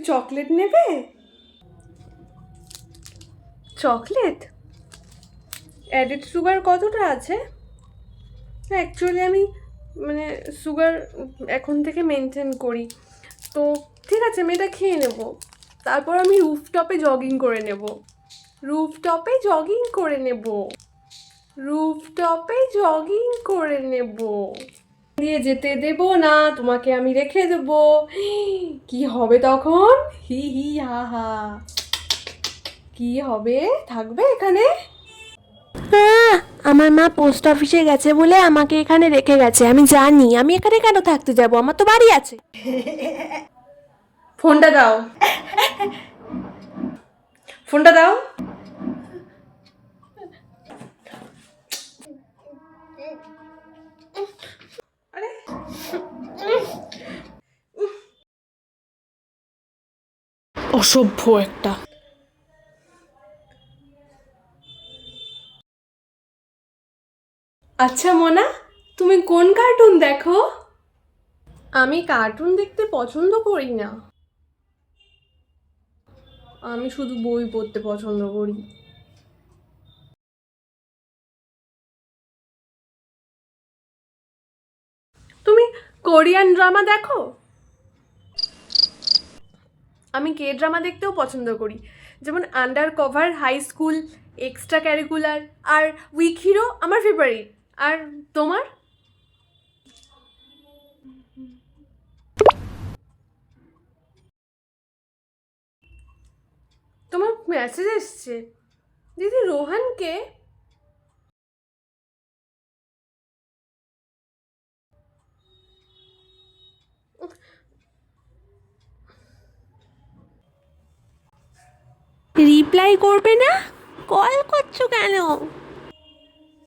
Chocolate নেবে? Chocolate? Added sugar কতটা আছে? অ্যাকচুয়ালি আমি মানে সুগার এখন থেকে মেনটেন করি, তো ঠিক আছে আমি এটা খেয়ে নেব। তারপর আমি রুফটপে জগিং করে নেব। রুফটপে জগিং করে নেব। রুফটপে জগিং করে নেব। দিয়ে যেতে দেব না, তোমাকে আমি রেখে দেব। কি হবে তখন? হি হি হা হা। কি হবে? থাকবে এখানে? আমার মা পোস্ট অফিসে গেছে বলে আমাকে এখানে রেখে গেছে। আমি জানি, আমি এখানে কেন থাকতে যাব, আমার তো বাড়ি আছে। ফোনটা দাও, ফোনটা দাও। আরে অসভ্য একটা। আচ্ছা মোনা, তুমি কোন কার্টুন দেখো? আমি কার্টুন দেখতে পছন্দ করি না, আমি শুধু বই পড়তে পছন্দ করি। তুমি কোরিয়ান ড্রামা দেখো? আমি কে ড্রামা দেখতেও পছন্দ করি, যেমন under cover, high school, extra curricular আর উইক হিরো আমার ফেভারিট। আর তোমার? তোমার মেসেজ এসছে। দিদি রোহানকে? রিপ্লাই করবে না? কল করছো কেন?